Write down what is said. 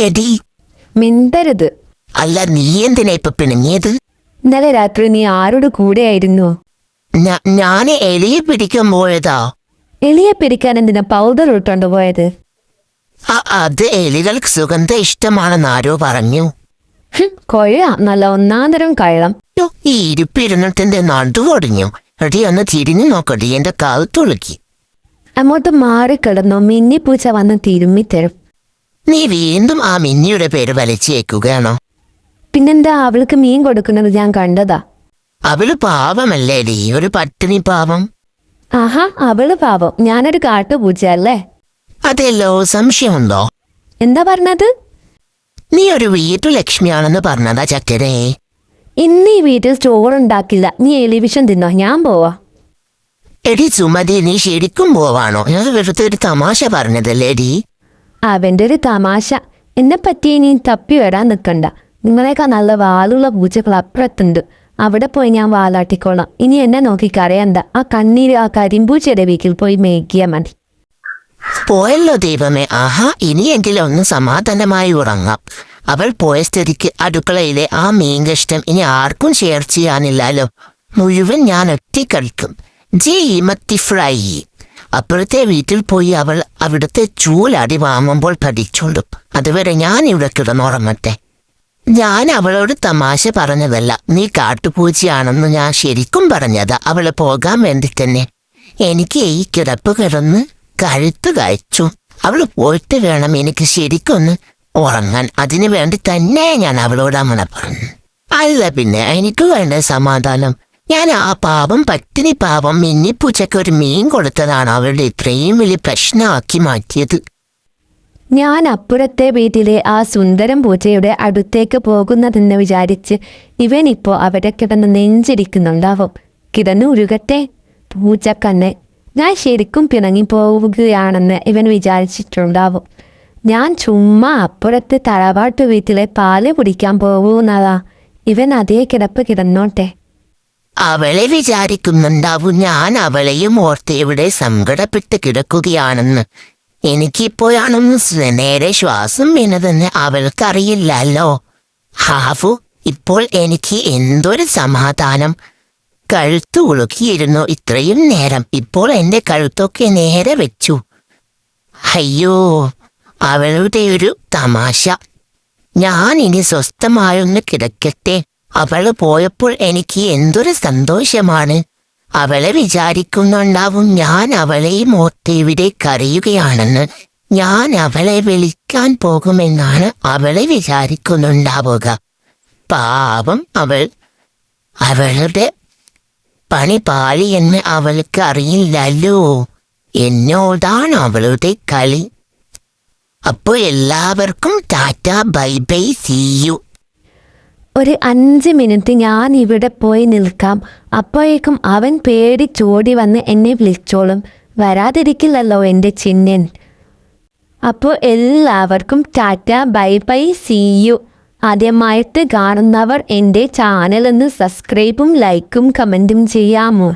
എടി മിണ്ടരുത്. അല്ല, നീ എന്തിനാ ഇപ്പൊ പിണങ്ങിയത്? ഇന്നലെ രാത്രി നീ ആരോട് കൂടെയായിരുന്നു? ഞാൻ എലിയെ പിടിക്കാൻ പോയതാ. എലിയെ പിടിക്കാൻ എന്തിനാ പൗഡർ ഇട്ടോണ്ട് പോയത്? അത് എലികൾക്ക് സുഗന്ധം ഇഷ്ടമാണെന്ന് ആരോ പറഞ്ഞു. കൊള്ളാം, നല്ല ഒന്നാന്തരം കള്ളം. ഈ ഇരിപ്പിരുന്നിട്ട് എന്റെ നടുവൊടിഞ്ഞു. എടി ഒന്ന് തിരിഞ്ഞു നോക്കടി, എന്റെ കാൽ തുളുക്കി. അങ്ങോട്ട് മാറിക്കിടന്നോ, മിന്നിപ്പൂച്ച വന്ന് തിരുമ്മിത്തരും. നീ വീണ്ടും ആ മിന്നിയുടെ പേര് വലിച്ചേക്കുകയാണോ? പിന്നെന്താ, അവൾക്ക് മീൻ കൊടുക്കുന്നത് ഞാൻ കണ്ടതാ. അവള് പാവമല്ലേടി, ഒരു പട്ടിണി പാവം. ആഹാ, അവള് പാവം, ഞാനൊരു കാട്ടുപൂച്ച അല്ലേ? അതെല്ലോ, സംശയമുണ്ടോ? എന്താ പറഞ്ഞത്? നീ ഒരു വീട്ടുലക്ഷ്മിയാണെന്ന് പറഞ്ഞതാ ചക്കരേ. ഇന്ന് ഈ വീട്ടിൽ ചോറുണ്ടാക്കില്ല, നീ എലിവിഷൻ തിന്നോ, ഞാൻ പോവാ. എടി സുമതി, നീ ശരിക്കും പോവാണോ? ഞാൻ വെറുതെ ഒരു തമാശ പറഞ്ഞതല്ലേടി. അവന്റെ ഒരു തമാശ. എന്നെ പറ്റി നീ തപ്പി വരാൻ നിൽക്കണ്ട. നിങ്ങളെക്കാൾ നല്ല വാലുള്ള പൂച്ചകൾ അപ്പുറത്തുണ്ട്. അവിടെ പോയി ഞാൻ വാലാട്ടിക്കോളാം. ഇനി എന്നെ നോക്കി കരയണ്ട. ആ കണ്ണീര് ആ കരിമ്പൂച്ചയുടെ വീട്ടിൽ പോയി മേക്കിയാൽ മതി. പോയല്ലോ ദൈവമേ. ആഹാ, ഇനിയെങ്കിലും ഒന്ന് സമാധാനമായി ഉറങ്ങാം. അവൾ പോയ സ്ഥിതിക്ക് അടുക്കളയിലെ ആ മീൻ കഷ്ടം ഇനി ആർക്കും ഷെയർ ചെയ്യാനില്ലല്ലോ. മുഴുവൻ ഞാൻ ഒറ്റയ്ക്കഴിക്കും. മത്തി ഫ്രൈ. അപ്പുറത്തെ വീട്ടിൽ പോയി അവൾ അവിടുത്തെ ചൂലടി വാങ്ങുമ്പോൾ പഠിച്ചോളും. അതുവരെ ഞാൻ ഇവിടെ കിടന്നുറങ്ങട്ടെ. ഞാൻ അവളോട് തമാശ പറഞ്ഞതല്ല, നീ കാട്ടുപൂച്ചയാണെന്ന് ഞാൻ ശരിക്കും പറഞ്ഞതാ. അവള് പോകാൻ വേണ്ടി തന്നെ. എനിക്ക് ഈ കിടപ്പ് കിടന്ന് കഴുത്ത് കഴിച്ചു. അവള് പോയിട്ട് വേണം എനിക്ക് ശരിക്കൊന്ന് ഉറങ്ങാൻ. അതിനു വേണ്ടി തന്നെ ഞാൻ അവളോട് അങ്ങനെ പറഞ്ഞു. അല്ല പിന്നെ, എനിക്ക് വേണ്ട സമാധാനം. ഞാൻ ആ പാവം പട്ടിണി പാവം മിന്നിപ്പൂച്ചയ്ക്ക് ഒരു മീൻ കൊടുത്തതാണ് അവളുടെ ഇത്രയും വലിയ പ്രശ്നമാക്കി മാറ്റിയത്. ഞാൻ അപ്പുറത്തെ വീട്ടിലെ ആ സുന്ദരം പൂച്ചയുടെ അടുത്തേക്ക് പോകുന്നതെന്ന് വിചാരിച്ച് ഇവനിപ്പോ അവിടെ കിടന്ന് നെഞ്ചിരിക്കുന്നുണ്ടാവും. കിടന്നു ഉരുകട്ടെ പൂച്ചക്കണ്ണ്. ഞാൻ ശരിക്കും പിണങ്ങിപ്പോവുകയാണെന്ന് ഇവൻ വിചാരിച്ചിട്ടുണ്ടാവും. ഞാൻ ചുമ്മാ അപ്പുറത്ത് തറവാട്ടു വീട്ടിലെ പാല് കുടിക്കാൻ പോകുന്നതാ. ഇവൻ അതേ കിടപ്പ് കിടന്നോട്ടെ. അവളെ വിചാരിക്കുന്നുണ്ടാവും ഞാൻ അവളെയും ഓർത്ത് ഇവിടെ സങ്കടപ്പെട്ട് കിടക്കുകയാണെന്ന്. എനിക്കിപ്പോഴാണെന്ന് നേരെ ശ്വാസം വീണതെന്ന് അവൾക്കറിയില്ലല്ലോ. ഹാഫു, ഇപ്പോൾ എനിക്ക് എന്തൊരു സമാധാനം. കഴുത്തു ഉളുക്കിയിരുന്നു ഇത്രയും നേരം. ഇപ്പോൾ എന്റെ കഴുത്തൊക്കെ നേരെ വെച്ചു. അയ്യോ, അവളുടെ ഒരു തമാശ. ഞാൻ ഇനി സ്വസ്ഥമായൊന്ന് കിടക്കട്ടെ. അവള് പോയപ്പോൾ എനിക്ക് എന്തൊരു സന്തോഷമാണ്. അവളെ വിചാരിക്കുന്നുണ്ടാവും ഞാൻ അവളെയും ഓർത്ത് ഇവിടെ കരയുകയാണെന്ന്. ഞാൻ അവളെ വിളിക്കാൻ പോകുമെന്നാണ് അവളെ വിചാരിക്കുന്നുണ്ടാവുക. പാവം അവൾ. അവളുടെ പണി പാളിയെന്ന് അവൾക്ക് അറിയില്ലല്ലോ. എന്നോടാണ് അവളുടെ കളി. അപ്പോൾ എല്ലാവർക്കും ടാറ്റ, ബൈ ബൈ, സീ യു. ഒരു 5 മിനിറ്റ് ഞാൻ ഇവിടെ പോയി നിൽക്കാം. അപ്പോഴേക്കും അവൻ പേടിച്ചോടി വന്ന് എന്നെ വിളിച്ചോളും. വരാതിരിക്കില്ലല്ലോ എൻ്റെ ചിന്നൻ. അപ്പോൾ എല്ലാവർക്കും ടാറ്റ, ബൈ ബൈ, സീ യു. ആദ്യമായിട്ട് കാണുന്നവർ എൻ്റെ ചാനലൊന്ന് സബ്സ്ക്രൈബും ലൈക്കും കമൻറ്റും ചെയ്യാമോ?